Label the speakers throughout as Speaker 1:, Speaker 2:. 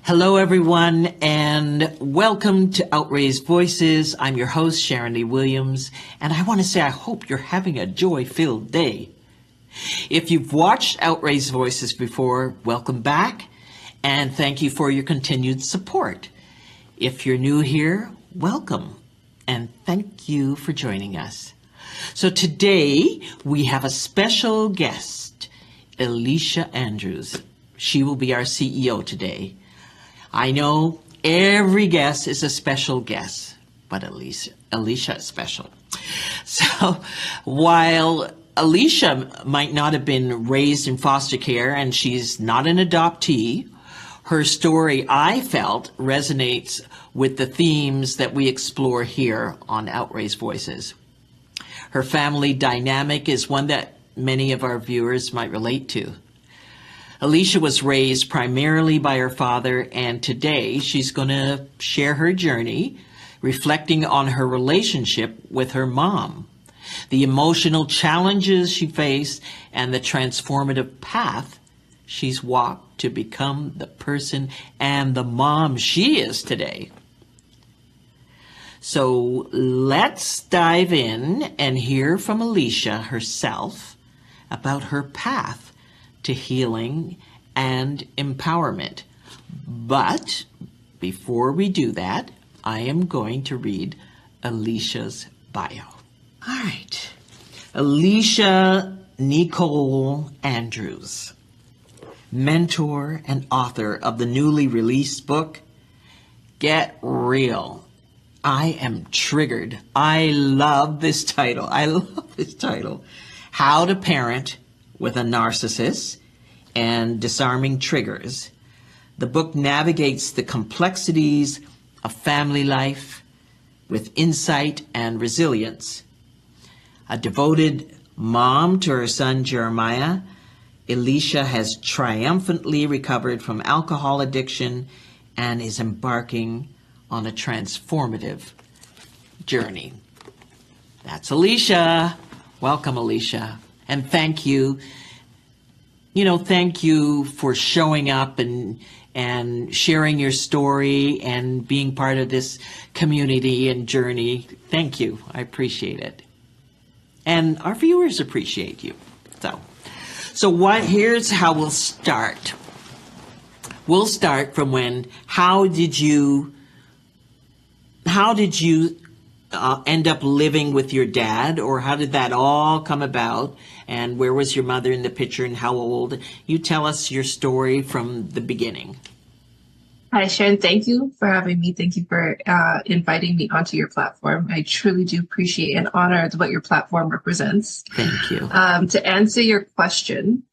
Speaker 1: Hello, everyone, and welcome to Outraised Voices. I'm your host, Sharon Lee Williams, and I want to say I hope you're having a joy-filled day. If you've watched Outraised Voices before, welcome back, and thank you for your continued support. If you're new here, welcome, and thank you for joining us. So today, we have a special guest, Alicia Andrews. She will be our CEO today. I know every guest is a special guest, but Alicia is special. So while Alicia might not have been raised in foster care and she's not an adoptee, her story, I felt, resonates with the themes that we explore here on Outraised Voices. Her family dynamic is one that many of our viewers might relate to. Alicia was raised primarily by her father, and today she's going to share her journey, reflecting on her relationship with her mom, the emotional challenges she faced, and the transformative path she's walked to become the person and the mom she is today. So let's dive in and hear from Alicia herself about her path to healing and empowerment. But before we do that, I am going to read Alicia's bio. All right. Alicia Nicole Andrews, mentor and author of the newly released book, Get Real. I am triggered. I love this title. How to Parent with a Narcissist and Disarming Triggers. The book navigates the complexities of family life with insight and resilience. A devoted mom to her son Jeremiah, Alicia has triumphantly recovered from alcohol addiction and is embarking on a transformative journey. That's Alicia. Welcome, Alicia. And thank you. Thank you for showing up and sharing your story and being part of this community and journey. Thank you. I appreciate it. And our viewers appreciate you. Here's how we'll start. We'll start from how did you end up living with your dad, or how did that all come about? And where was your mother in the picture and how old? You tell us your story from the beginning.
Speaker 2: Hi, Sharon. Thank you for having me. Thank you for inviting me onto your platform. I truly do appreciate and honor what your platform represents.
Speaker 1: Thank you.
Speaker 2: To answer your question,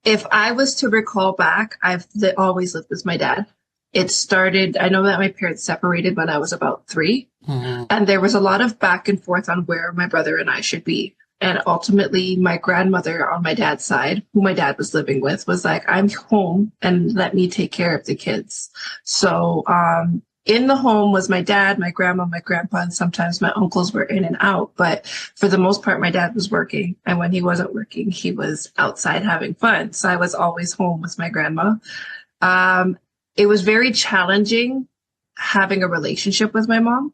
Speaker 2: if I was to recall back, I've always lived with my dad. It started, I know that my parents separated when I was about 3. Mm-hmm. And there was a lot of back and forth on where my brother and I should be. And ultimately, my grandmother on my dad's side, who my dad was living with, was like, I'm home and let me take care of the kids. So in the home was my dad, my grandma, my grandpa, and sometimes my uncles were in and out. But for the most part, my dad was working. And when he wasn't working, he was outside having fun. So I was always home with my grandma. It was very challenging having a relationship with my mom.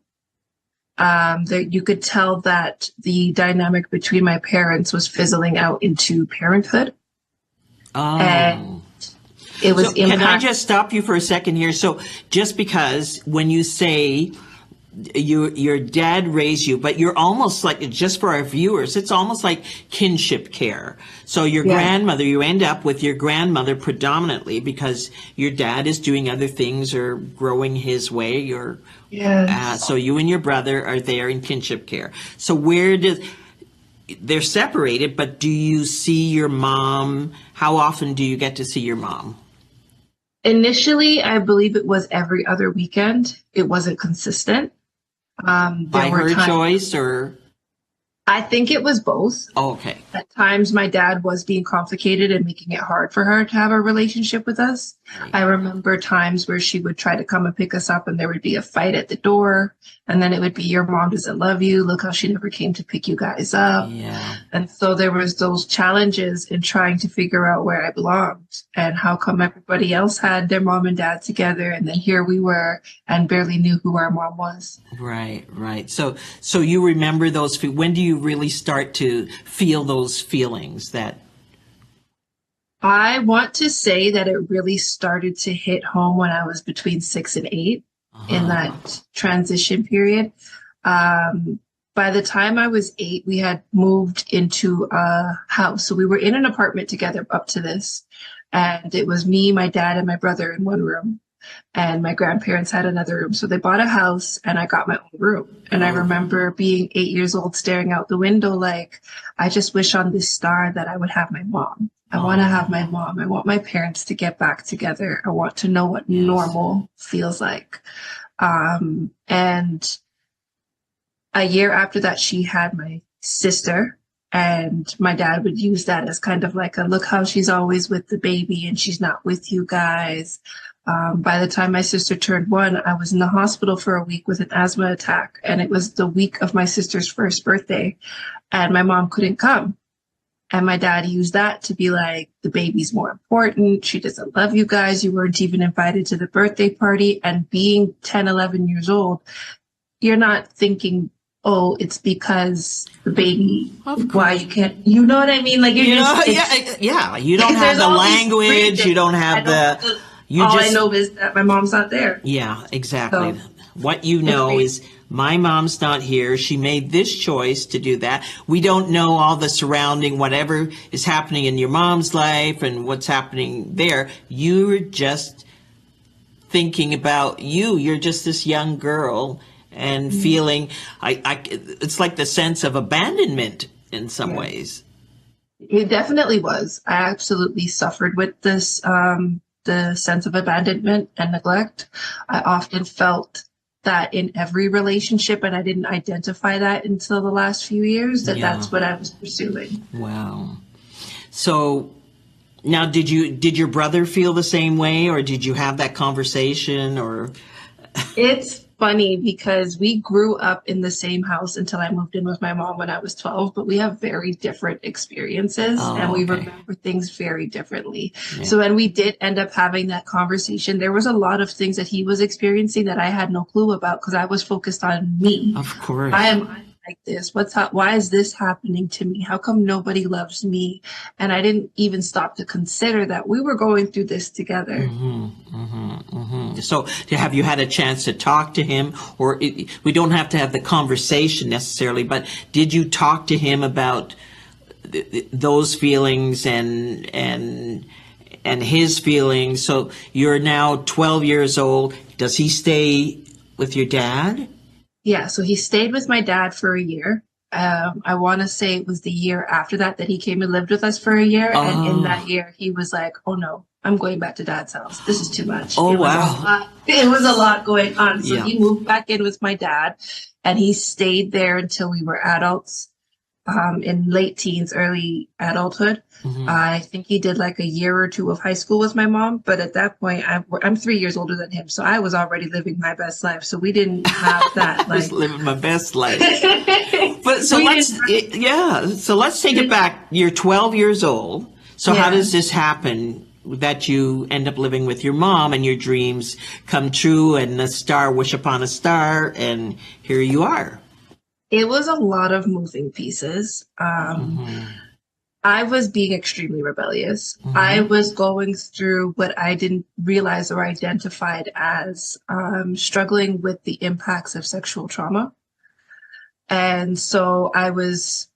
Speaker 2: You could tell that the dynamic between my parents was fizzling out into parenthood.
Speaker 1: Oh.
Speaker 2: And it was
Speaker 1: Can I just stop you for a second here? So just because when you say your dad raised you, but you're almost like, just for our viewers, it's almost like kinship care. So your grandmother, you end up with your grandmother predominantly because your dad is doing other things or growing his way, or so you and your brother are there in kinship care. So they're separated, but do you see your mom? How often do you get to see your mom?
Speaker 2: Initially, I believe it was every other weekend. It wasn't consistent.
Speaker 1: By her choice, or?
Speaker 2: I think it was both.
Speaker 1: Oh, okay.
Speaker 2: At times, my dad was being complicated and making it hard for her to have a relationship with us.
Speaker 1: Right.
Speaker 2: I remember times where she would try to come and pick us up, and there would be a fight at the door. And then it would be, your mom doesn't love you. Look how she never came to pick you guys up.
Speaker 1: Yeah.
Speaker 2: And so there was those challenges in trying to figure out where I belonged and how come everybody else had their mom and dad together. And then here we were and barely knew who our mom was.
Speaker 1: Right, right. So you remember those, when do you really start to feel those feelings that?
Speaker 2: I want to say that it really started to hit home when I was between 6 and 8 in that transition period. By the time I was 8, we had moved into a house. So we were in an apartment together up to this. And it was me, my dad, and my brother in one room. And my grandparents had another room. So they bought a house and I got my own room. And I remember being 8 years old, staring out the window like, I just wish on this star that I would have my mom. I want to have my mom. I want my parents to get back together. I want to know what normal feels like. And a year after that, she had my sister. And my dad would use that as kind of like a, look how she's always with the baby and she's not with you guys. By the time my sister turned 1, I was in the hospital for a week with an asthma attack. And it was the week of my sister's first birthday. And my mom couldn't come. And my dad used that to be like, the baby's more important. She doesn't love you guys. You weren't even invited to the birthday party. And being 10, 11 years old, you're not thinking, oh, it's because the baby, why you can't, you know what I mean? Like, you're just,
Speaker 1: yeah. You don't have the language. You don't have
Speaker 2: all I know is that my mom's not there.
Speaker 1: Yeah, exactly. So, what you know is, my mom's not here. She made this choice to do that. We don't know all the surrounding, whatever is happening in your mom's life and what's happening there. You're just thinking about you. You're just this young girl and feeling, it's like the sense of abandonment in some ways.
Speaker 2: It definitely was. I absolutely suffered with this, the sense of abandonment and neglect. I often felt that in every relationship, and I didn't identify that until the last few years, that's what I was pursuing.
Speaker 1: Wow. So now, did your brother feel the same way, or did you have that conversation, or?
Speaker 2: It's funny because we grew up in the same house until I moved in with my mom when I was 12, but we have very different experiences and we remember things very differently. Yeah. So when we did end up having that conversation, there was a lot of things that he was experiencing that I had no clue about because I was focused on me.
Speaker 1: Of course.
Speaker 2: I am like this. Why is this happening to me? How come nobody loves me? And I didn't even stop to consider that we were going through this together.
Speaker 1: So have you had a chance to talk to him, or we don't have to have the conversation necessarily, but did you talk to him about those feelings and his feelings? So you're now 12 years old. Does he stay with your dad?
Speaker 2: Yeah, so he stayed with my dad for a year. I want to say it was the year after that he came and lived with us for a year. And in that year, he was like, oh, no, I'm going back to dad's house. This is too much.
Speaker 1: Oh, wow.
Speaker 2: It was a lot going on. So he moved back in with my dad, and he stayed there until we were adults, in late teens, early adulthood. I think he did like a year or two of high school with my mom. But at that point, I'm 3 years older than him. So I was already living my best life. So we didn't have that.
Speaker 1: I was living my best life. But so let's take it back. You're 12 years old. So how does this happen that you end up living with your mom and your dreams come true and the star, wish upon a star, and here you are?
Speaker 2: It was a lot of moving pieces. I was being extremely rebellious. I was going through what I didn't realize or identified as struggling with the impacts of sexual trauma. And so I was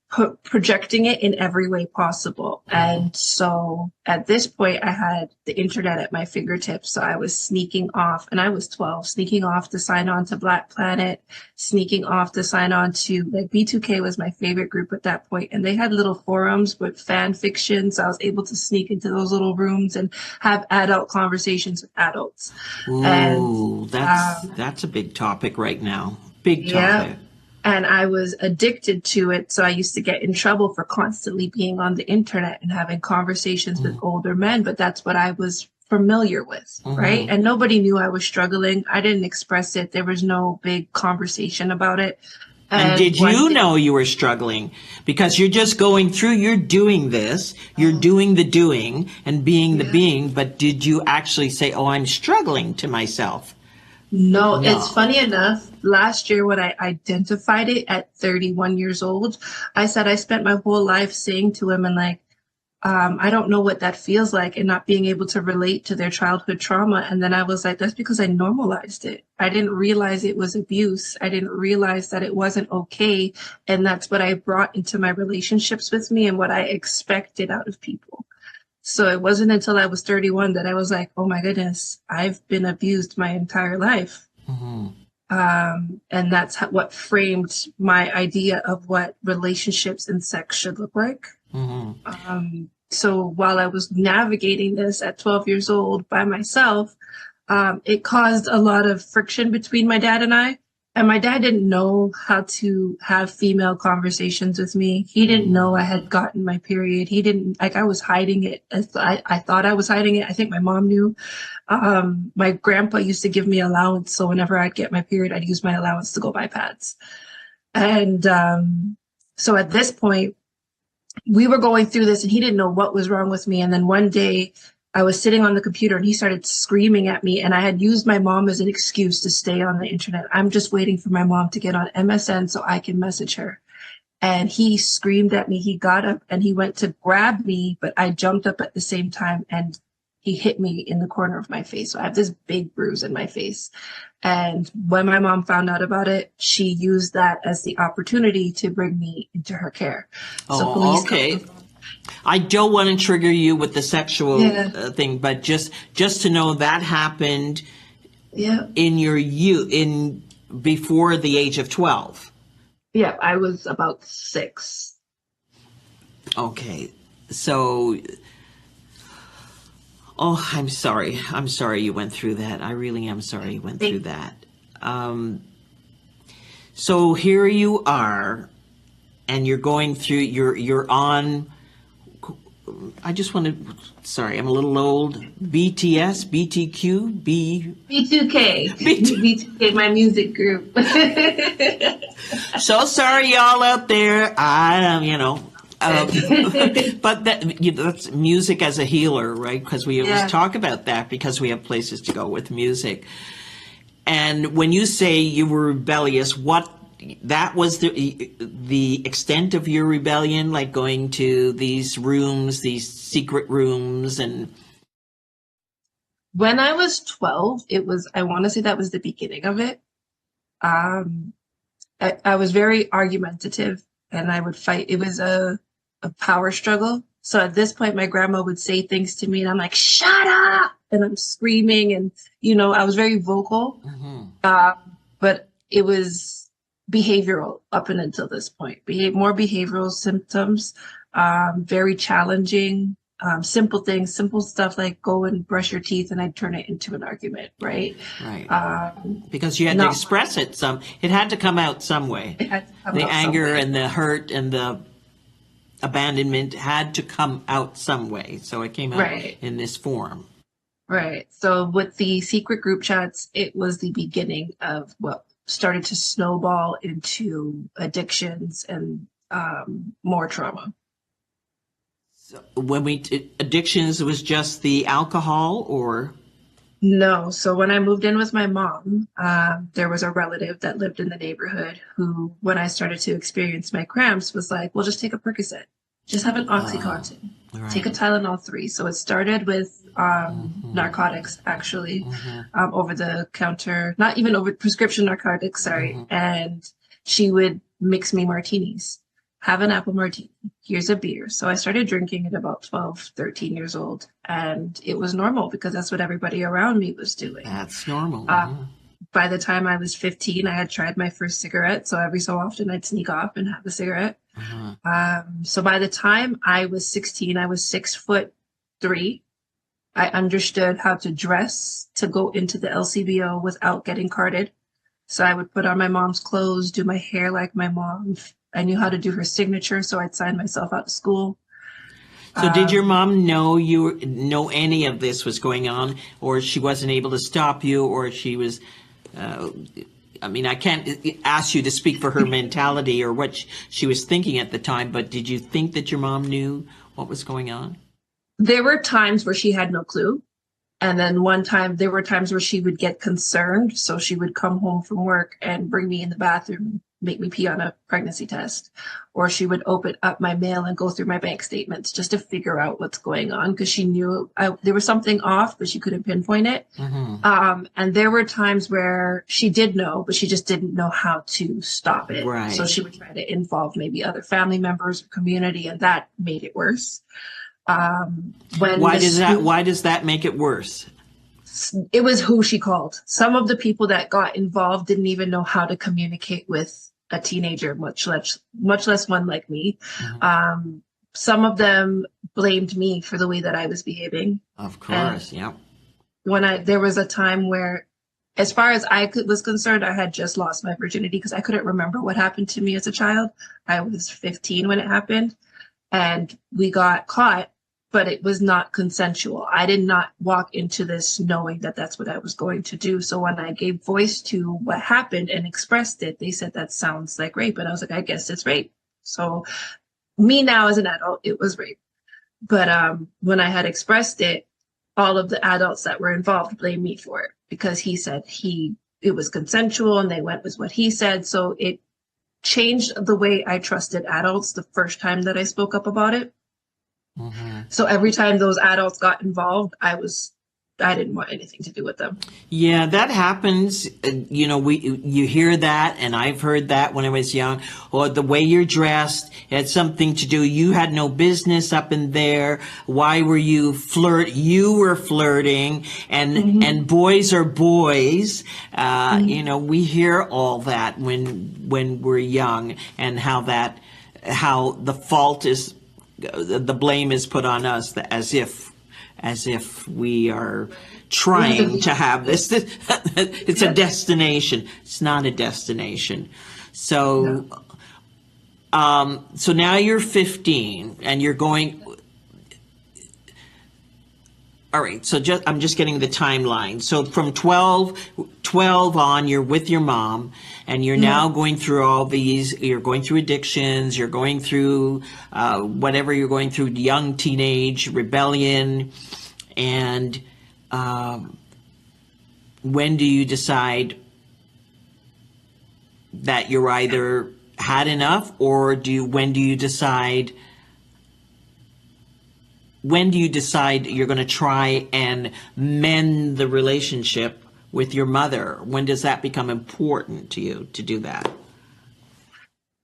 Speaker 2: projecting it in every way possible. And so at this point, I had the internet at my fingertips. So I was sneaking off, and I was 12, sneaking off to sign on to Black Planet, sneaking off to sign on to, like, B2K was my favorite group at that point. And they had little forums with fan fiction. So I was able to sneak into those little rooms and have adult conversations with adults.
Speaker 1: Ooh, that's a big topic right now. Big topic.
Speaker 2: and I was addicted to it. So I used to get in trouble for constantly being on the internet and having conversations with older men, but that's what I was familiar with, right? And nobody knew I was struggling. I didn't express it. There was no big conversation about it.
Speaker 1: And
Speaker 2: And
Speaker 1: did
Speaker 2: one
Speaker 1: you
Speaker 2: day,
Speaker 1: know you were struggling? Because you're just going through, you're doing this, you're doing the doing and being the
Speaker 2: yeah.
Speaker 1: being, but did you actually say, oh, I'm struggling to myself?
Speaker 2: No, it's
Speaker 1: No.
Speaker 2: funny enough. Last year, when I identified it at 31 years old, I said I spent my whole life saying to women, like, I don't know what that feels like and not being able to relate to their childhood trauma. And then I was like, that's because I normalized it. I didn't realize it was abuse. I didn't realize that it wasn't okay. And that's what I brought into my relationships with me and what I expected out of people. So it wasn't until I was 31 that I was like, oh my goodness, I've been abused my entire life. And that's what framed my idea of what relationships and sex should look like. So while I was navigating this at 12 years old by myself, it caused a lot of friction between my dad and I. And my dad didn't know how to have female conversations with me. He didn't know I had gotten my period. He didn't, like, I was hiding it. I thought I was hiding it. I think my mom knew. My grandpa used to give me allowance. So whenever I'd get my period, I'd use my allowance to go buy pads. And so at this point, we were going through this and he didn't know what was wrong with me. And then one day I was sitting on the computer and he started screaming at me, and I had used my mom as an excuse to stay on the internet. I'm just waiting for my mom to get on MSN so I can message her. And he screamed at me. He got up and he went to grab me, but I jumped up at the same time and he hit me in the corner of my face. So I have this big bruise in my face. And when my mom found out about it, she used that as the opportunity to bring me into her care. So
Speaker 1: Oh,
Speaker 2: police
Speaker 1: okay. I don't want to trigger you with the sexual
Speaker 2: Yeah.
Speaker 1: thing, but just to know that happened
Speaker 2: Yeah.
Speaker 1: in your in before the age of 12.
Speaker 2: Yeah. I was about 6.
Speaker 1: Okay. So, oh, I'm sorry. I'm sorry you went through that. I really am sorry you went through that. So here you are, and you're going through, you're on, I just want to, sorry, I'm a little old, BTS, BTQ,
Speaker 2: B2K. B2K, my music group.
Speaker 1: So sorry, y'all out there. But that's music as a healer, right? Because we always talk about that because we have places to go with music. And when you say you were rebellious, that was the extent of your rebellion, like going to these rooms, these secret rooms, and
Speaker 2: When I was 12, I want to say that was the beginning of it. I was very argumentative and I would fight. It was a power struggle. So at this point, my grandma would say things to me and I'm like, shut up. And I'm screaming. And, I was very vocal. But it was behavioral up and until this point. More behavioral symptoms, very challenging. Simple things, simple stuff like go and brush your teeth, and I'd turn it into an argument, right?
Speaker 1: Right. Because you had to express it it had to come out some way.
Speaker 2: It had to come
Speaker 1: the
Speaker 2: out
Speaker 1: anger
Speaker 2: some way.
Speaker 1: and the hurt and the abandonment had to come out some way. So it came out in this form.
Speaker 2: Right. So with the secret group chats, it was the beginning of what started to snowball into addictions and more trauma.
Speaker 1: So when addictions was just the alcohol or?
Speaker 2: No. So when I moved in with my mom, there was a relative that lived in the neighborhood who, when I started to experience my cramps, was like, well, just take a Percocet. Just have an Oxycontin.
Speaker 1: Right.
Speaker 2: Take a Tylenol 3. So it started with narcotics, actually, over the counter, not even over prescription narcotics, sorry. And she would mix me martinis. Have an apple martini. Here's a beer. So I started drinking at about 12, 13 years old. And it was normal because that's what everybody around me was doing.
Speaker 1: That's normal.
Speaker 2: By the time I was 15, I had tried my first cigarette. So every so often I'd sneak off and have a cigarette. So by the time I was 16, I was 6'3". I understood how to dress to go into the LCBO without getting carded. So I would put on my mom's clothes, do my hair like my mom. I knew how to do her signature, so I'd sign myself out of school.
Speaker 1: So did your
Speaker 2: Um,
Speaker 1: mom know any of this was going on, or she wasn't able to stop you, or she was, uh, I mean, I can't ask you to speak for her mentality or what she was thinking at the time, but did you think that your mom knew what was going on?
Speaker 2: there were times where she had no clue. And then one time, there were times where she would get concerned. So she would come home from work and bring me in the bathroom, make me pee on a pregnancy test. Or she would open up my mail and go through my bank statements just to figure out what's going on because she knew there was something off, but she couldn't pinpoint it.
Speaker 1: Mm-hmm.
Speaker 2: And there were times where she did know, but she just didn't know how to stop it. So
Speaker 1: Right.
Speaker 2: she would try to involve maybe other family members or community, and that made it worse. When the school,
Speaker 1: Why does that make it worse?
Speaker 2: it was who she called. Some of the people that got involved didn't even know how to communicate with a teenager, much less one like me.
Speaker 1: Mhm.
Speaker 2: Some of them blamed me for the way that I was behaving.
Speaker 1: Of
Speaker 2: And
Speaker 1: course, yeah.
Speaker 2: there was a time where, as far as was concerned, I had just lost my virginity because I couldn't remember what happened to me as a child. I was 15 when it happened, and we got caught, but it was not consensual. I did not walk into this knowing that that's what I was going to do. So when I gave voice to what happened and expressed it, they said that sounds like rape. And I was like, I guess it's rape. So me now as an adult, it was rape. But when I had expressed it, all of the adults that were involved blamed me for it because he said it was consensual and they went with what he said. So it changed the way I trusted adults the first time that I spoke up about it.
Speaker 1: Mm-hmm.
Speaker 2: So every time those adults got involved, I didn't want anything to do with them.
Speaker 1: Yeah, that happens. You hear that, and I've heard that when I was young. Or the way you're dressed had something to do. You had no business up in there. Why were you You were flirting, and boys are boys. We hear all that when we're young, and how the fault is, the blame is put on us, as if we are trying to have this. It's a destination. It's not a destination. So, so now you're 15 and you're going. All right. So I'm just getting the timeline. So from 12 on, you're with your mom, and you're now going through all these. You're going through addictions. You're going through whatever you're going through, young teenage rebellion. And when do you decide that you're either had enough, or when do you decide you're going to try and mend the relationship with your mother? When does that become important to you to do that?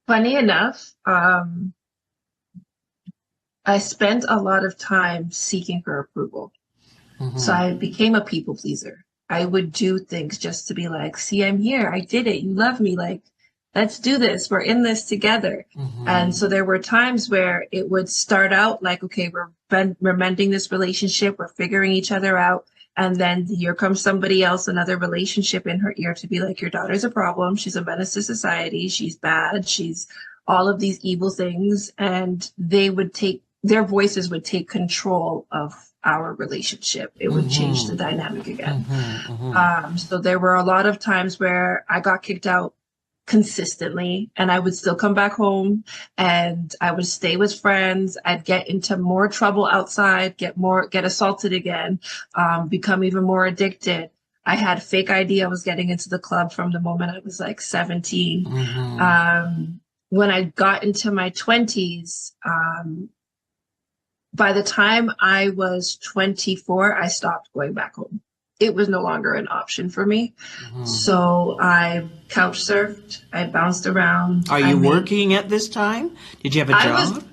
Speaker 2: Funny enough, I spent a lot of time seeking her approval.
Speaker 1: Mm-hmm.
Speaker 2: So I became a people pleaser. I would do things just to be like, see, I'm here. I did it. You love me. Like, let's do this. We're in this together.
Speaker 1: Mm-hmm.
Speaker 2: And so there were times where it would start out like, okay, we're mending this relationship. We're figuring each other out. And then here comes somebody else, another relationship in her ear to be like, your daughter's a problem. She's a menace to society. She's bad. She's all of these evil things. And their voices would take control of our relationship. It would change the dynamic again. So there were a lot of times where I got kicked out consistently, and I would still come back home and I would stay with friends. I'd get into more trouble outside, get assaulted again, become even more addicted. I had fake ID. I was getting into the club from the moment I was like 17. When I got into my 20s, by the time I was 24, I stopped going back home. It was no longer an option for me. So I couch surfed. I bounced around.
Speaker 1: Are you working at this time? Did you have a job?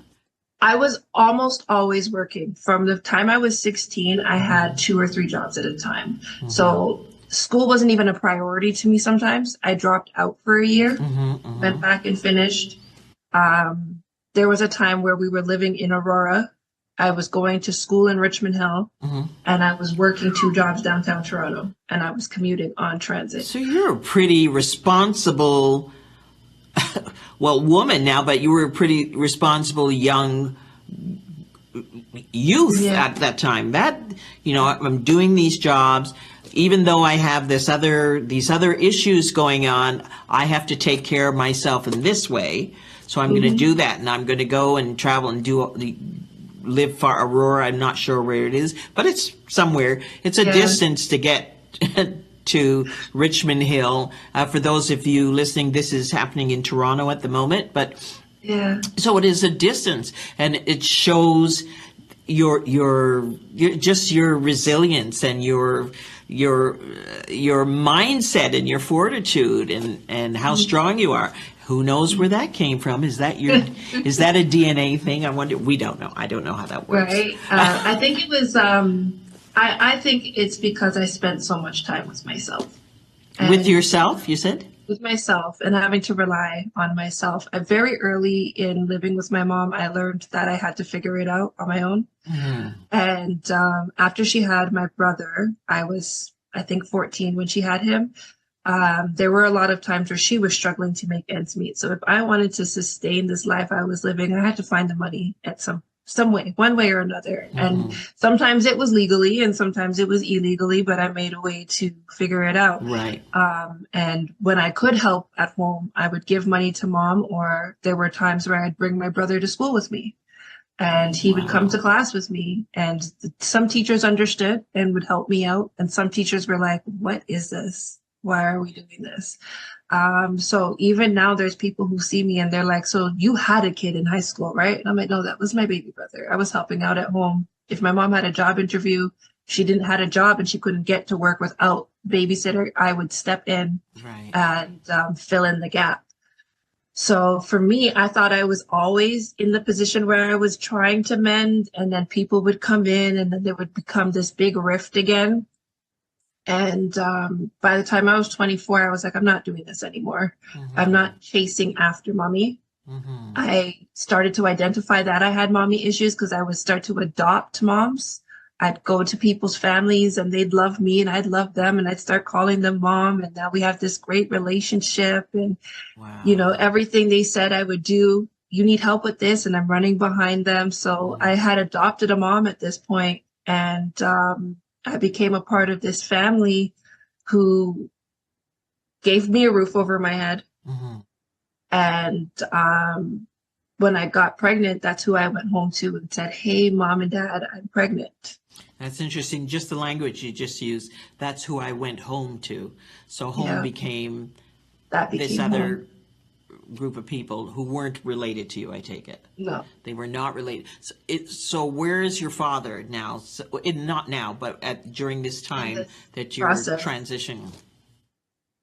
Speaker 2: I was almost always working. From the time I was 16, I had 2 or 3 jobs at a time. So school wasn't even a priority to me sometimes. I dropped out for a year, went back and finished. There was a time where we were living in Aurora, I was going to school in Richmond Hill, and I was working 2 jobs downtown Toronto, and I was commuting on transit.
Speaker 1: So you're a pretty responsible, well, woman now, but you were a pretty responsible young youth at that time. That, I'm doing these jobs, even though I have these other issues going on, I have to take care of myself in this way. So I'm going to do that, and I'm going to go and travel and live far Aurora. I'm not sure where it is, but it's somewhere. It's a distance to get to Richmond Hill. For those of you listening, this is happening in Toronto at the moment, but so it is a distance, and it shows your just your resilience and your mindset and your fortitude and how strong you are. Who knows where that came from? Is that is that a DNA thing? I wonder. We don't know. I don't know how that works.
Speaker 2: Right. I think it was. I think it's because I spent so much time with myself.
Speaker 1: With yourself, you said?
Speaker 2: With myself, and having to rely on myself. Very early in living with my mom, I learned that I had to figure it out on my own. And after she had my brother, I was, I think, 14 when she had him. There were a lot of times where she was struggling to make ends meet. So if I wanted to sustain this life I was living, I had to find the money at some way, one way or another. And sometimes it was legally and sometimes it was illegally, but I made a way to figure it out.
Speaker 1: Right.
Speaker 2: And when I could help at home, I would give money to mom, or there were times where I'd bring my brother to school with me and he would come to class with me. And some teachers understood and would help me out. And some teachers were like, what is this? Why are we doing this? So even now there's people who see me and they're like, so you had a kid in high school, right? And I'm like, no, that was my baby brother. I was helping out at home. If my mom had a job interview, she didn't had a job and she couldn't get to work without babysitter, I would step in and fill in the gap. So for me, I thought I was always in the position where I was trying to mend, and then people would come in and then there would become this big rift again. And by the time I was 24, I was like, I'm not doing this anymore. I'm not chasing after mommy. I started to identify that I had mommy issues because I would start to adopt moms. I'd go to people's families and they'd love me and I'd love them, and I'd start calling them mom. And now we have this great relationship. And, everything they said I would do, you need help with this, and I'm running behind them. So I had adopted a mom at this point, and I became a part of this family who gave me a roof over my head. And when I got pregnant, that's who I went home to and said, hey, mom and dad, I'm pregnant.
Speaker 1: That's interesting. Just the language you just used. That's who I went home to. So home became this other group of people who weren't related to you, I take it.
Speaker 2: No.
Speaker 1: They were not related. So where is your father now? So, not now, but during this time that you're transitioning.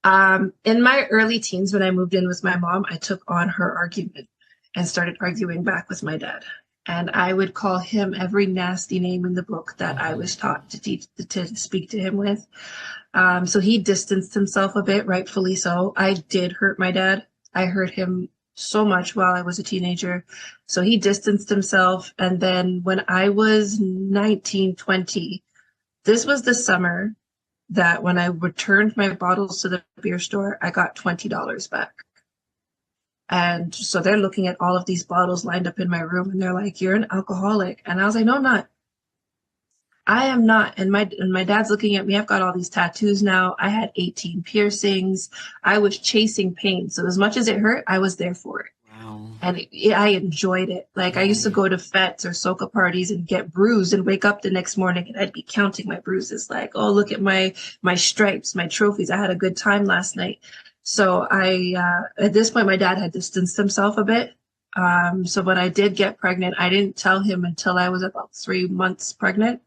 Speaker 2: In my early teens, when I moved in with my mom, I took on her argument and started arguing back with my dad. And I would call him every nasty name in the book that I was taught to speak to him with. So he distanced himself a bit, rightfully so. I did hurt my dad. I hurt him so much while I was a teenager. So he distanced himself. And then when I was 19, 20, this was the summer that when I returned my bottles to the beer store, I got $20 back. And so they're looking at all of these bottles lined up in my room and they're like, you're an alcoholic. And I was like, no, I'm not. I am not. And my dad's looking at me. I've got all these tattoos now. I had 18 piercings. I was chasing pain. So as much as it hurt, I was there for it.
Speaker 1: Wow.
Speaker 2: And I enjoyed it. Like I used to go to fetes or soca parties and get bruised and wake up the next morning and I'd be counting my bruises. Like, oh, look at my stripes, my trophies. I had a good time last night. So at this point, my dad had distanced himself a bit. So when I did get pregnant, I didn't tell him until I was about 3 months pregnant.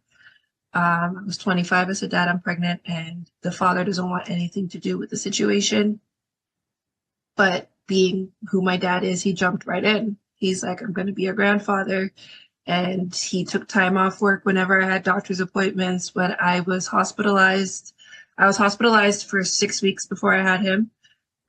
Speaker 2: I was 25. I said, Dad, I'm pregnant. And the father doesn't want anything to do with the situation. But being who my dad is, he jumped right in. He's like, I'm going to be a grandfather. And he took time off work whenever I had doctor's appointments. When I was hospitalized for 6 weeks before I had him.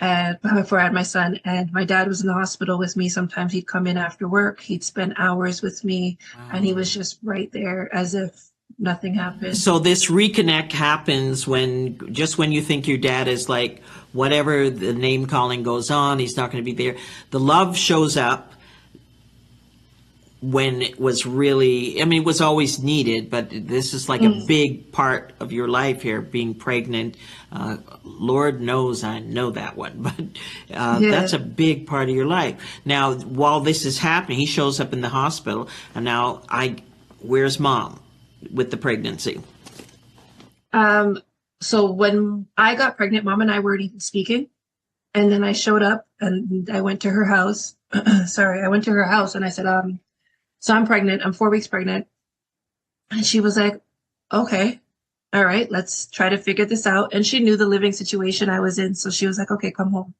Speaker 2: and before I had my son, and my dad was in the hospital with me. Sometimes he'd come in after work, he'd spend hours with me, and he
Speaker 1: Wow.
Speaker 2: was just right there as if nothing happened.
Speaker 1: So this reconnect happens when you think your dad is like, whatever the name calling goes on, he's not going to be there. The love shows up when it was really, I mean, it was always needed, but this is like a
Speaker 2: Mm,
Speaker 1: big part of your life here, being pregnant. Lord knows I know that one, but
Speaker 2: yeah.
Speaker 1: that's a big part of your life. Now, while this is happening, he shows up in the hospital, and now where's mom with the pregnancy?
Speaker 2: Um, so when I got pregnant, mom and I weren't even speaking. And then I showed up and I went to her house. Sorry, I went to her house and I said, so I'm pregnant. I'm 4 weeks pregnant. And she was like, okay, all right, let's try to figure this out. And she knew the living situation I was in. So she was like, okay, come home.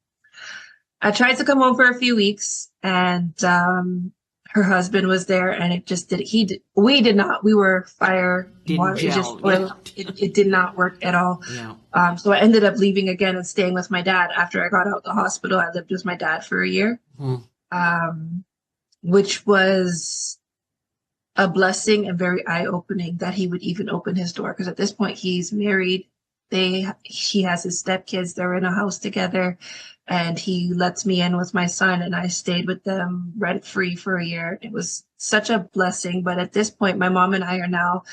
Speaker 2: I tried to come home for a few weeks and her husband was there and it just did, we did not, we were fire and
Speaker 1: Didn't
Speaker 2: water. It just,
Speaker 1: gel. Yeah.
Speaker 2: oil, it did not work at all.
Speaker 1: Yeah.
Speaker 2: So I ended up leaving again and staying with my dad after I got out of the hospital. I lived with my dad for a year,
Speaker 1: Hmm.
Speaker 2: um, which was a blessing and very eye-opening that he would even open his door. Because at this point, he's married. He has his stepkids. They're in a house together, and he lets me in with my son, and I stayed with them rent-free for a year. It was such a blessing. But at this point, my mom and I are now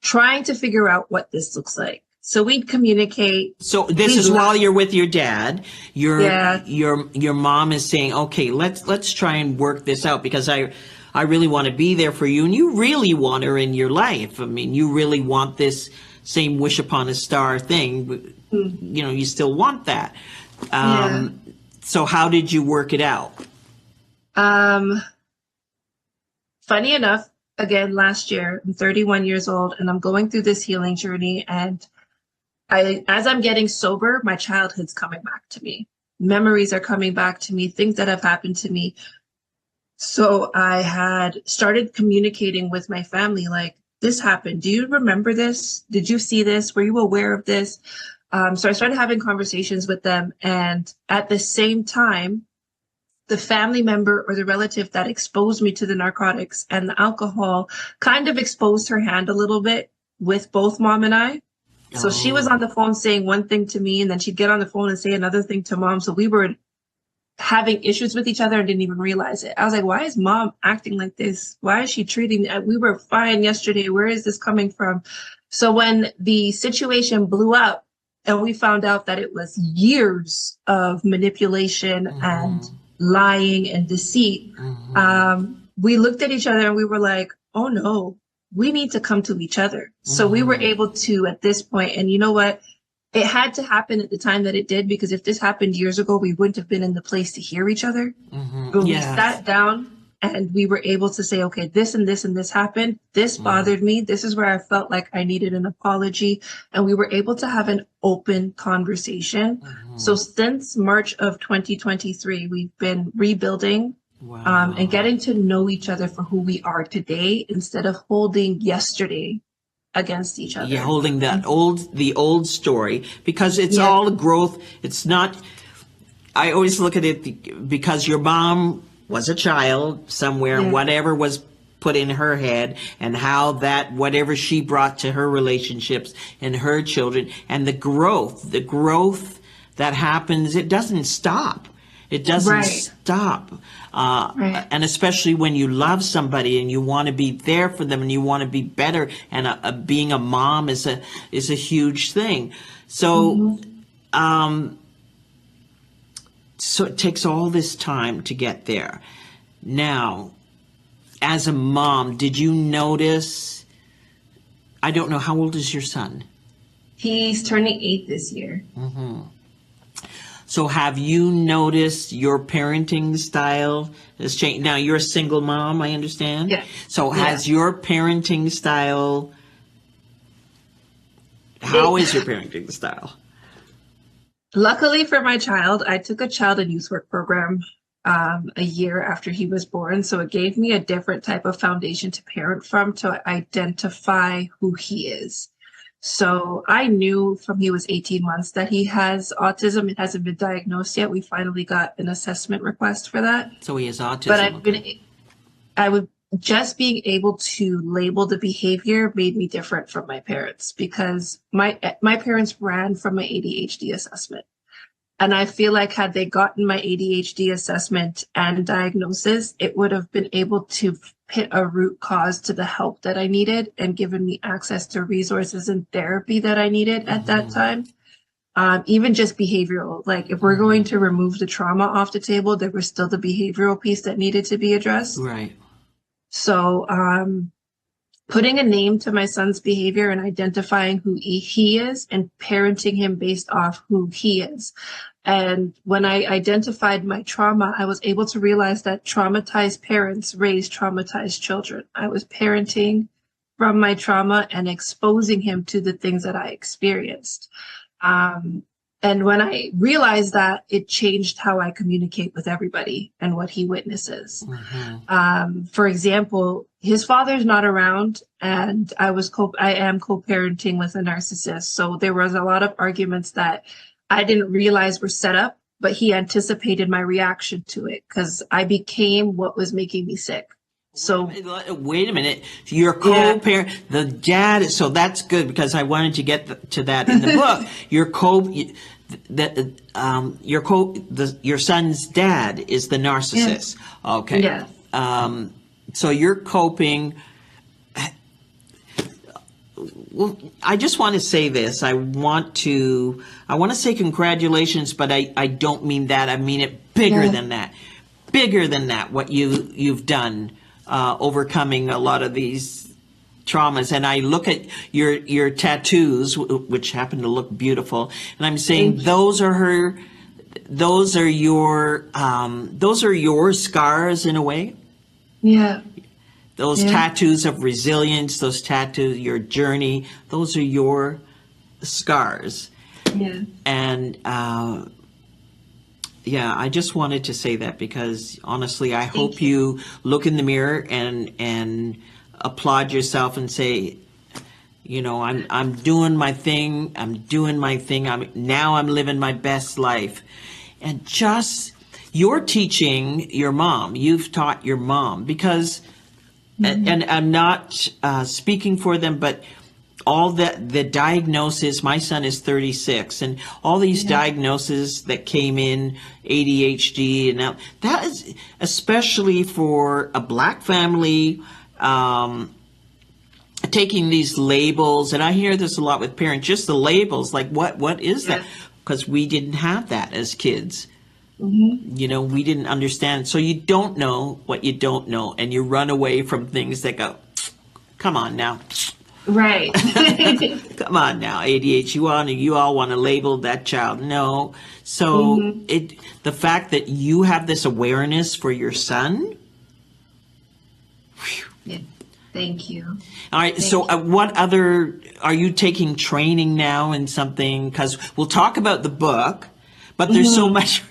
Speaker 2: trying to figure out what this looks like. So we'd communicate.
Speaker 1: So this
Speaker 2: We'd
Speaker 1: is while
Speaker 2: laugh.
Speaker 1: you're with your dad. Your
Speaker 2: Yeah,
Speaker 1: your mom is saying, "Okay, let's try and work this out because I really want to be there for you, and you really want her in your life. I mean, you really want this same wish upon a star thing.
Speaker 2: mm,
Speaker 1: You know, you still want that.
Speaker 2: yeah.
Speaker 1: So how did you work it out?
Speaker 2: Um, Funny enough, again, last year, I'm 31 years old and I'm going through this healing journey. And as I'm getting sober, my childhood's coming back to me. Memories are coming back to me, things that have happened to me. So I had started communicating with my family, like, this happened. Do you remember this? Did you see this? Were you aware of this? So I started having conversations with them. And at the same time, the family member or the relative that exposed me to the narcotics and the alcohol kind of exposed her hand a little bit with both mom and I. So she was
Speaker 1: Oh,
Speaker 2: on the phone saying one thing to me, and then she'd get on the phone and say another thing to mom. So we were having issues with each other and didn't even realize it. I was like, why is mom acting like this? Why is she treating me? We were fine yesterday. Where is this coming from? So when the situation blew up and we found out that it was years of manipulation and
Speaker 1: mm-hmm,
Speaker 2: lying and deceit,
Speaker 1: mm-hmm,
Speaker 2: we looked at each other and we were like, oh no, we need to come to each other. So we were
Speaker 1: mm-hmm,
Speaker 2: able to at this point, and you know what? It had to happen at the time that it did, because if this happened years ago, we wouldn't have been in the place to hear each other.
Speaker 1: mm-hmm.
Speaker 2: But we
Speaker 1: Yes.
Speaker 2: sat down and we were able to say, okay, this and this and this happened. This
Speaker 1: Mm-hmm,
Speaker 2: bothered me. This is where I felt like I needed an apology. And we were able to have an open conversation. So
Speaker 1: mm-hmm.
Speaker 2: since March of 2023, we've been rebuilding and
Speaker 1: Wow.
Speaker 2: getting to know each other for who we are today instead of holding yesterday against each
Speaker 1: Yeah,
Speaker 2: other.
Speaker 1: holding the old story because it's
Speaker 2: Yeah.
Speaker 1: all growth. It's not. I always look at it because your mom was a child somewhere, and
Speaker 2: Yeah.
Speaker 1: whatever was put in her head, and how that whatever she brought to her relationships and her children, and the growth that happens, it doesn't stop. It doesn't
Speaker 2: Right.
Speaker 1: stop.
Speaker 2: Right.
Speaker 1: And especially when you love somebody and you want to be there for them and you want to be better, and being a mom is a huge thing. So
Speaker 2: Hmm.
Speaker 1: so it takes all this time to get there. Now, as a mom, did you notice? I don't know, how old is your son?
Speaker 2: He's turning 8 this year.
Speaker 1: So have you noticed your parenting style has changed? Now you're a single mom, I understand.
Speaker 2: Yeah.
Speaker 1: So
Speaker 2: Yeah.
Speaker 1: has your parenting style?
Speaker 2: It
Speaker 1: How is your parenting style?
Speaker 2: Luckily for my child, I took a child and youth work program a year after he was born. So it gave me a different type of foundation to parent from to identify who he is. So I knew from he was 18 months that he has autism. It hasn't been diagnosed yet. We finally got an assessment request for that.
Speaker 1: So he has
Speaker 2: But
Speaker 1: autism.
Speaker 2: I've
Speaker 1: Okay.
Speaker 2: been, I would just being able to label the behavior made me different from my parents because my parents ran from my ADHD assessment. And I feel like had they gotten my ADHD assessment and diagnosis, it would have been able to put a root cause to the help that I needed and given me access to resources and therapy that I needed at that time. Even just behavioral, like if we're going to remove the trauma off the table, there was still the behavioral piece that needed to be addressed.
Speaker 1: Right.
Speaker 2: So, putting a name to my son's behavior and identifying who he is and parenting him based off who he is. And when I identified my trauma, I was able to realize that traumatized parents raise traumatized children. I was parenting from my trauma and exposing him to the things that I experienced. And when I realized that, it changed how I communicate with everybody and what he witnesses. For example, his father's not around, and I am co-parenting with a narcissist. So there was a lot of arguments that I didn't realize were set up, but he anticipated my reaction to it because I became what was making me sick. So
Speaker 1: wait a minute. Your co-parent, the dad. So that's good because I wanted to get to that in the book. Your son's dad is the narcissist.
Speaker 2: Yeah.
Speaker 1: Okay.
Speaker 2: Yeah.
Speaker 1: So you're coping. Well, I just want to say this. I want to say congratulations, but I don't mean that. I mean it bigger than that. Bigger than that. What you've done. Overcoming a lot of these traumas. And I look at your tattoos, which happen to look beautiful, and I'm saying those are your scars in a way.
Speaker 2: Yeah.
Speaker 1: Those tattoos of resilience, those tattoos, your journey, those are your scars.
Speaker 2: Yeah.
Speaker 1: And I just wanted to say that because honestly, I hope you look in the mirror and applaud yourself and say, I'm doing my thing. I'm living my best life. And just, you're teaching your mom. You've taught your mom because, and I'm not speaking for them, but all the diagnosis, my son is 36, and all these diagnoses that came in, ADHD, and now that is especially for a Black family, taking these labels, and I hear this a lot with parents, just the labels, like what is that? Because we didn't have that as kids. We didn't understand. So you don't know what you don't know, and you run away from things that go, come on now.
Speaker 2: Right.
Speaker 1: Come on now, ADHD, you all want to label that child. No. So the fact that you have this awareness for your son.
Speaker 2: Yeah. Thank you.
Speaker 1: All right. What other, are you taking training now in something? Because we'll talk about the book, but there's so much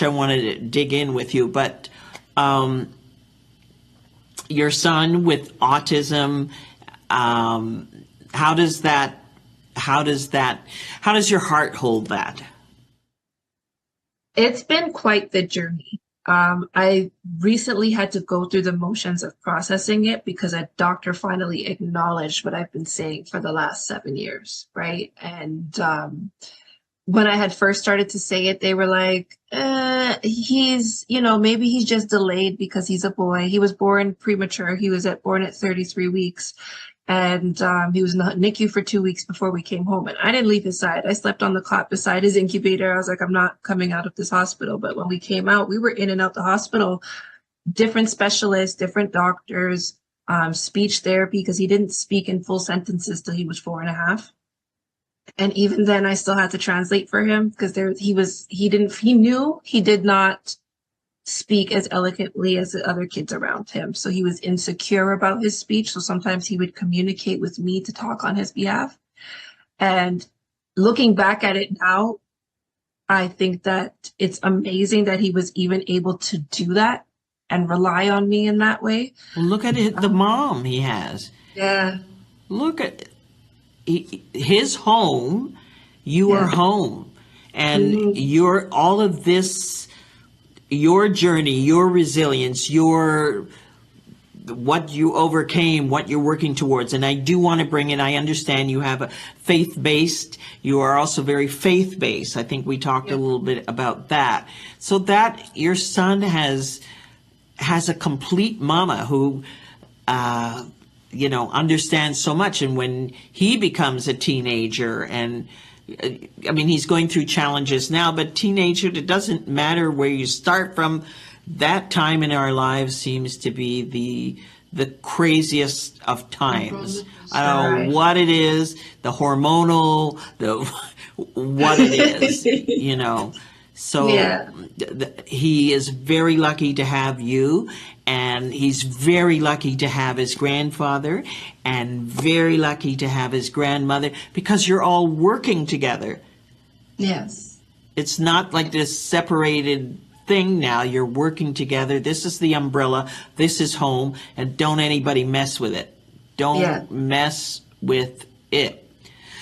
Speaker 1: I wanted to dig in with you. But your son with autism, how does your heart hold that?
Speaker 2: It's been quite the journey. I recently had to go through the motions of processing it because a doctor finally acknowledged what I've been saying for the last 7 years, right? And when I had first started to say it, they were like, he's, maybe he's just delayed because he's a boy. He was born premature. He was born at 33 weeks. And he was in the NICU for 2 weeks before we came home. And I didn't leave his side. I slept on the cot beside his incubator. I was like, I'm not coming out of this hospital. But when we came out, we were in and out the hospital, different specialists, different doctors, speech therapy, because he didn't speak in full sentences till he was 4.5. And even then, I still had to translate for him because he knew he did not speak as eloquently as the other kids around him. So he was insecure about his speech. So sometimes he would communicate with me to talk on his behalf. And looking back at it now, I think that it's amazing that he was even able to do that and rely on me in that way.
Speaker 1: Well, look at the mom he has.
Speaker 2: Yeah.
Speaker 1: Look at his home, you are home. And your all of this, your journey, your resilience, your what you overcame, what you're working towards. And I do want to bring in, I understand you have a faith-based, you are also very faith-based. I think we talked a little bit about that. So that your son has a complete mama who, understands so much. And when he becomes a teenager, and I mean, he's going through challenges now, but teenager, it doesn't matter where you start from. That time in our lives seems to be the craziest of times. I don't know what it is, the hormonal, what it is, So he is very lucky to have you, and he's very lucky to have his grandfather, and very lucky to have his grandmother, because you're all working together.
Speaker 2: Yes.
Speaker 1: It's not like this separated thing now. You're working together. This is the umbrella. This is home, and don't anybody mess with it. Don't mess with it.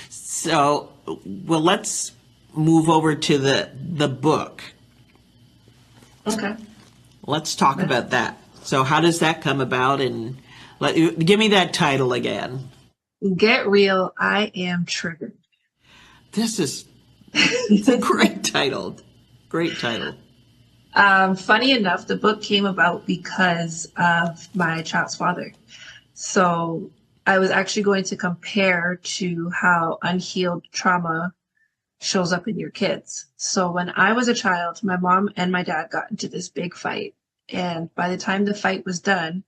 Speaker 1: So, well, let's move over to the book.
Speaker 2: Okay.
Speaker 1: Let's talk about that. So how does that come about? And give me that title again.
Speaker 2: Get Real, I Am Triggered.
Speaker 1: This is it's a great title. Great title.
Speaker 2: Funny enough, the book came about because of my child's father. So I was actually going to compare to how unhealed trauma shows up in your kids. So when I was a child, my mom and my dad got into this big fight. And by the time the fight was done,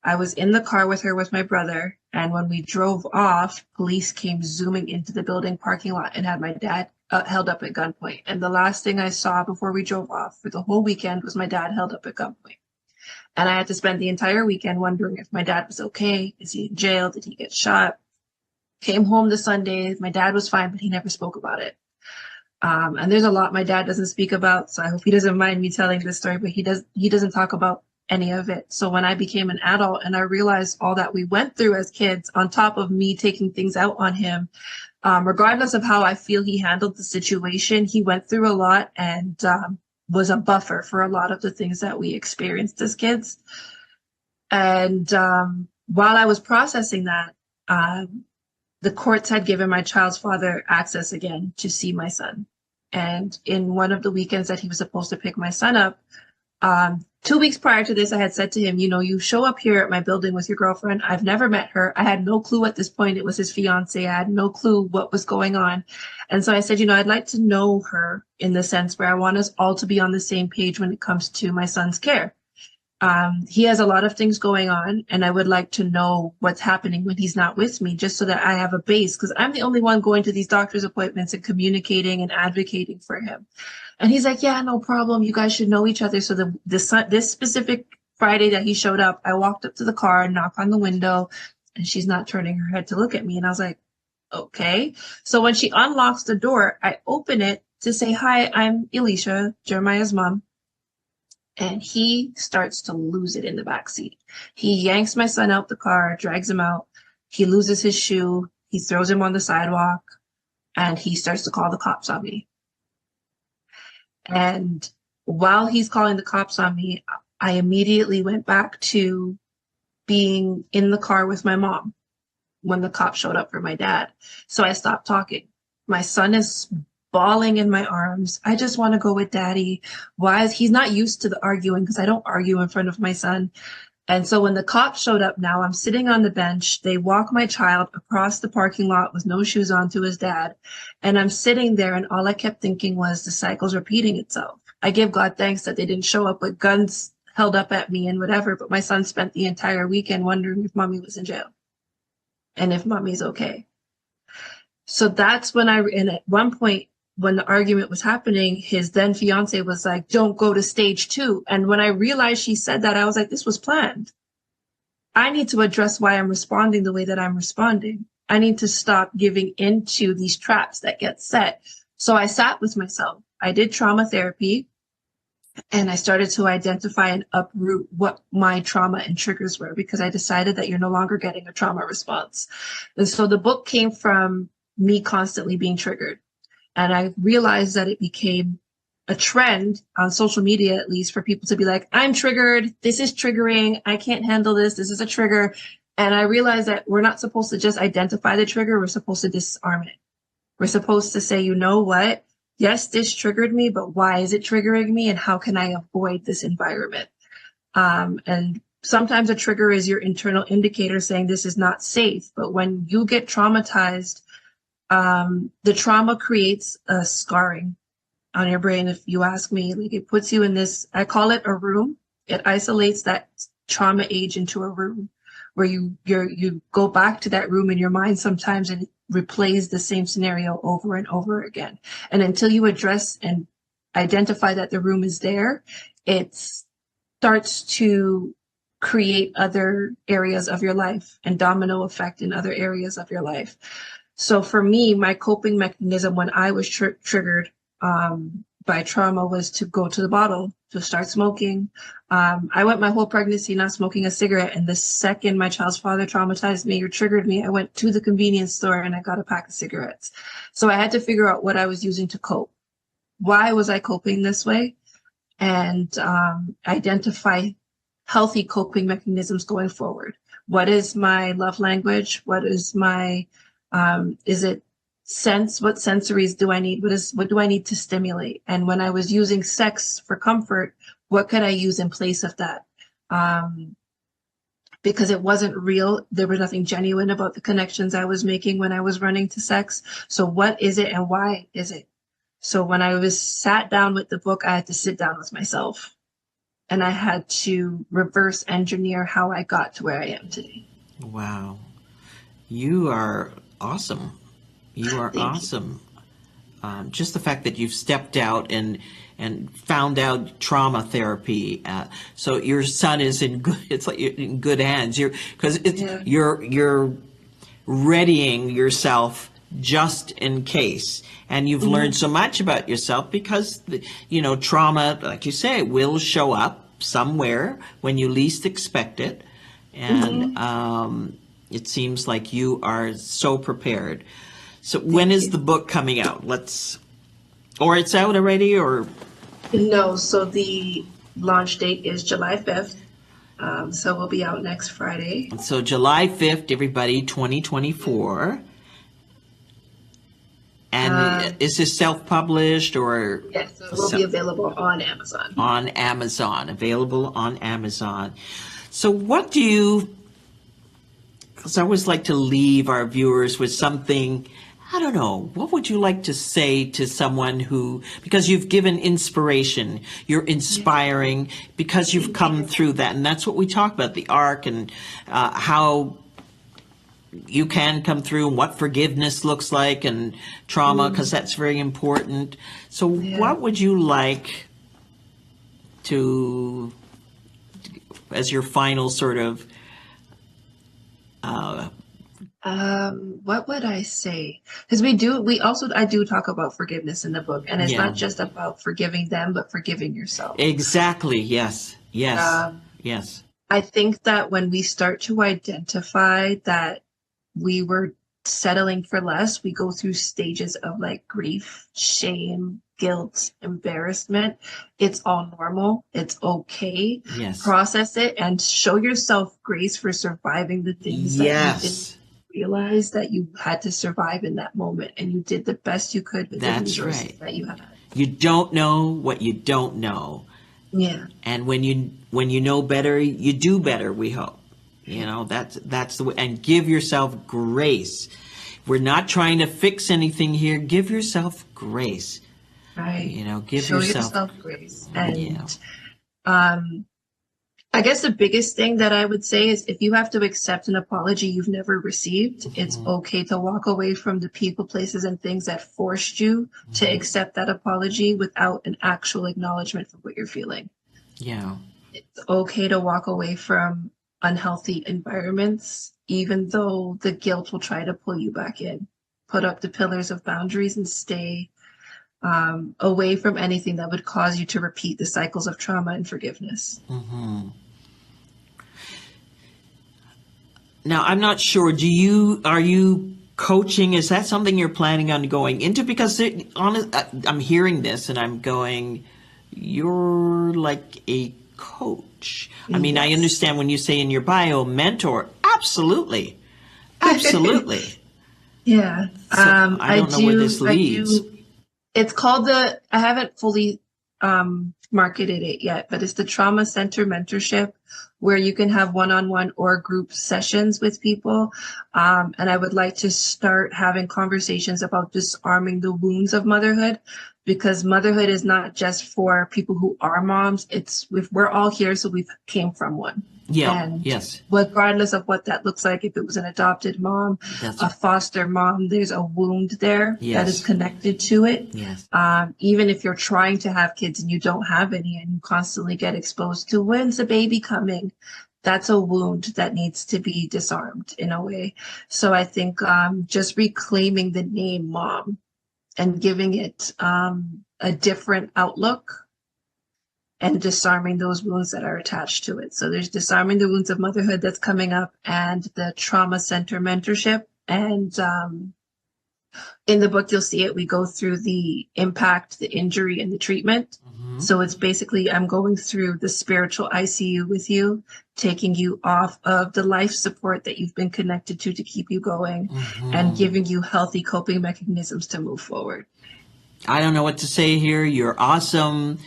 Speaker 2: I was in the car with her with my brother. And when we drove off, police came zooming into the building parking lot and had my dad held up at gunpoint. And the last thing I saw before we drove off for the whole weekend was my dad held up at gunpoint. And I had to spend the entire weekend wondering if my dad was okay. Is he in jail? Did he get shot? Came home the Sunday. My dad was fine, but he never spoke about it. And there's a lot my dad doesn't speak about, so I hope he doesn't mind me telling this story, but he doesn't talk about any of it. So when I became an adult and I realized all that we went through as kids, on top of me taking things out on him, regardless of how I feel he handled the situation, he went through a lot and was a buffer for a lot of the things that we experienced as kids. And while I was processing that, the courts had given my child's father access again to see my son. And in one of the weekends that he was supposed to pick my son up, 2 weeks prior to this, I had said to him, you show up here at my building with your girlfriend. I've never met her. I had no clue at this point. It was his fiance. I had no clue what was going on. And so I said, I'd like to know her in the sense where I want us all to be on the same page when it comes to my son's care. He has a lot of things going on, and I would like to know what's happening when he's not with me, just so that I have a base, because I'm the only one going to these doctor's appointments and communicating and advocating for him. And he's like, yeah, no problem. You guys should know each other. So this specific Friday that he showed up, I walked up to the car and knocked on the window, and she's not turning her head to look at me. And I was like, okay. So when she unlocks the door, I open it to say, hi, I'm Elisha, Jeremiah's mom. And he starts to lose it in the back seat. He yanks my son out the car, drags him out. He loses his shoe. He throws him on the sidewalk, and he starts to call the cops on me. And while he's calling the cops on me, I immediately went back to being in the car with my mom when the cops showed up for my dad. So I stopped talking. My son is bawling in my arms. I just want to go with daddy. He's not used to the arguing, because I don't argue in front of my son. And so when the cops showed up now, I'm sitting on the bench. They walk my child across the parking lot with no shoes on to his dad. And I'm sitting there, and all I kept thinking was the cycle's repeating itself. I give God thanks that they didn't show up with guns held up at me and whatever, but my son spent the entire weekend wondering if mommy was in jail and if mommy's okay. So that's when and at one point, when the argument was happening, his then fiance was like, don't go to stage 2. And when I realized she said that, I was like, this was planned. I need to address why I'm responding the way that I'm responding. I need to stop giving into these traps that get set. So I sat with myself. I did trauma therapy. And I started to identify and uproot what my trauma and triggers were, because I decided that you're no longer getting a trauma response. And so the book came from me constantly being triggered. And I realized that it became a trend on social media, at least, for people to be like, I'm triggered. This is triggering. I can't handle this. This is a trigger. And I realized that we're not supposed to just identify the trigger. We're supposed to disarm it. We're supposed to say, you know what? Yes, this triggered me, but why is it triggering me? And how can I avoid this environment? And sometimes a trigger is your internal indicator saying this is not safe. But when you get traumatized, the trauma creates a scarring on your brain. If you ask me, like, it puts you in this, I call it a room. It isolates that trauma age into a room where you go back to that room in your mind sometimes and replays the same scenario over and over again. And until you address and identify that the room is there, it starts to create other areas of your life and domino effect in other areas of your life. So for me, my coping mechanism when I was triggered by trauma was to go to the bottle, to start smoking. I went my whole pregnancy not smoking a cigarette. And the second my child's father traumatized me or triggered me, I went to the convenience store and I got a pack of cigarettes. So I had to figure out what I was using to cope. Why was I coping this way? And identify healthy coping mechanisms going forward. What is my love language? What is my, is it sense? What sensories do I need? What do I need to stimulate? And when I was using sex for comfort, what could I use in place of that? Because it wasn't real. There was nothing genuine about the connections I was making when I was running to sex. So what is it and why is it? So when I was sat down with the book, I had to sit down with myself and I had to reverse engineer how I got to where I am today.
Speaker 1: Wow. You are awesome. You are
Speaker 2: Thank you.
Speaker 1: awesome. Just the fact that you've stepped out and found out trauma therapy. So your son is in good. It's like you're in good hands.
Speaker 2: Yeah.
Speaker 1: You're readying yourself just in case. And you've learned so much about yourself because trauma, like you say, will show up somewhere when you least expect it. And it seems like you are so prepared. So when is the book coming out? Or it's out already, or?
Speaker 2: No, so the launch date is July 5th. So we'll be out next Friday.
Speaker 1: So July 5th, everybody, 2024. And is this self-published or?
Speaker 2: Yes, so it will be available on Amazon.
Speaker 1: On Amazon, available on Amazon. So what do you, because I always like to leave our viewers with something, I don't know, what would you like to say to someone who, because you've given inspiration, you're inspiring, because you've come through that, and that's what we talk about, the arc, and how you can come through, and what forgiveness looks like, and trauma, because that's very important. So what would you like to, as your final sort of
Speaker 2: what would I say? Because I do talk about forgiveness in the book, and it's not just about forgiving them, but forgiving yourself.
Speaker 1: Exactly. Yes. Yes. Yes.
Speaker 2: I think that when we start to identify that we were settling for less, we go through stages of like grief, shame, guilt, embarrassment. It's all normal. It's okay.
Speaker 1: Yes.
Speaker 2: Process it and show yourself grace for surviving the things that you didn't realize that you had to survive in that moment, and you did the best you could with the resources that you had.
Speaker 1: You don't know what you don't know.
Speaker 2: Yeah.
Speaker 1: And when you know better, you do better, we hope. That's the way. And give yourself grace. We're not trying to fix anything here. Give yourself grace.
Speaker 2: Right.
Speaker 1: Show
Speaker 2: yourself grace. And I guess the biggest thing that I would say is if you have to accept an apology you've never received, it's okay to walk away from the people, places, and things that forced you to accept that apology without an actual acknowledgement for what you're feeling.
Speaker 1: Yeah.
Speaker 2: It's okay to walk away from unhealthy environments, even though the guilt will try to pull you back in. Put up the pillars of boundaries and stay away from anything that would cause you to repeat the cycles of trauma and forgiveness.
Speaker 1: Mm-hmm. Now, I'm not sure. Are you coaching? Is that something you're planning on going into? Because I'm hearing this and I'm going, you're like a coach. I mean, I
Speaker 2: Yes.
Speaker 1: understand when you say in your bio, mentor. Absolutely. Absolutely.
Speaker 2: Yeah.
Speaker 1: So I don't know where this leads.
Speaker 2: It's called I haven't fully marketed it yet, but it's the Trauma Center Mentorship, where you can have one-on-one or group sessions with people. And I would like to start having conversations about disarming the wounds of motherhood, because motherhood is not just for people who are moms. We're all here, so we came from one.
Speaker 1: Yeah.
Speaker 2: And
Speaker 1: Yes.
Speaker 2: regardless of what that looks like, if it was an adopted mom, a foster mom, there's a wound there that is connected to it.
Speaker 1: Yes.
Speaker 2: Even if you're trying to have kids and you don't have any and you constantly get exposed to when's the baby coming, that's a wound that needs to be disarmed in a way. So I think just reclaiming the name mom and giving it a different outlook and disarming those wounds that are attached to it. So there's disarming the wounds of motherhood that's coming up, and the trauma center mentorship. And in the book, you'll see it. We go through the impact, the injury, and the treatment. Mm-hmm. So it's basically, I'm going through the spiritual ICU with you, taking you off of the life support that you've been connected to keep you going, and giving you healthy coping mechanisms to move forward.
Speaker 1: I don't know what to say here. You're awesome.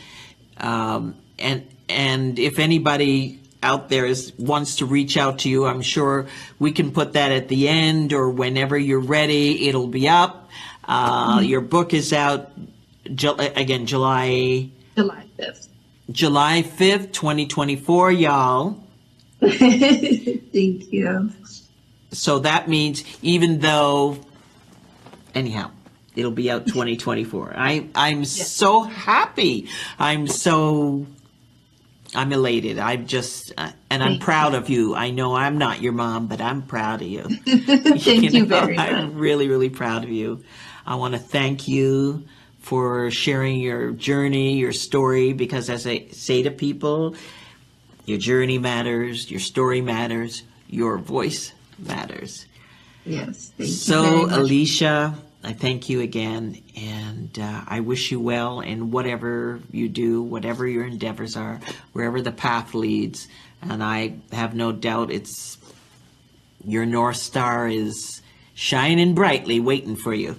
Speaker 1: And if anybody out there wants to reach out to you, I'm sure we can put that at the end, or whenever you're ready, it'll be up. Your book is out again, July
Speaker 2: 5th.
Speaker 1: July 5th, 2024, y'all.
Speaker 2: Thank you.
Speaker 1: So that means anyhow, it'll be out 2024. I'm so happy. I'm elated. I'm proud of you. I know I'm not your mom, but I'm proud of you.
Speaker 2: Thank you very much.
Speaker 1: I'm really, really proud of you. I want to thank you for sharing your journey, your story, because as I say to people, your journey matters, your story matters, your voice matters.
Speaker 2: Yes, thank you
Speaker 1: so
Speaker 2: very much.
Speaker 1: Alicia, I thank you again, and I wish you well in whatever you do, whatever your endeavors are, wherever the path leads. And I have no doubt your North Star is shining brightly, waiting for you.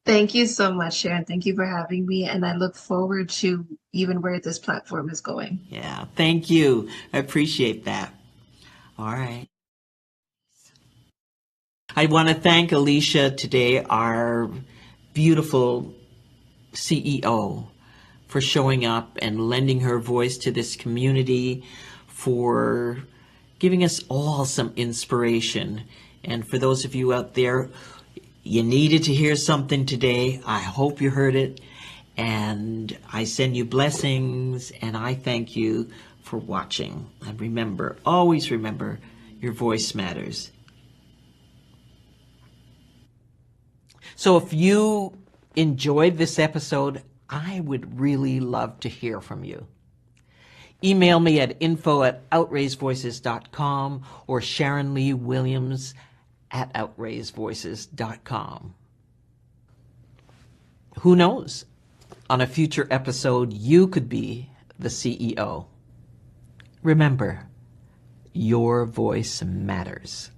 Speaker 2: Thank you so much, Sharon. Thank you for having me, and I look forward to even where this platform is going.
Speaker 1: Yeah, thank you. I appreciate that. All right. I want to thank Alicia today, our beautiful CEO, for showing up and lending her voice to this community, for giving us all some inspiration. And for those of you out there, you needed to hear something today. I hope you heard it. And I send you blessings, and I thank you for watching. And remember, always remember, your voice matters. So if you enjoyed this episode, I would really love to hear from you. Email me at info@outraisedvoices.com or SharonLeeWilliams@outraisedvoices.com. Who knows? On a future episode, you could be the CEO. Remember, your voice matters.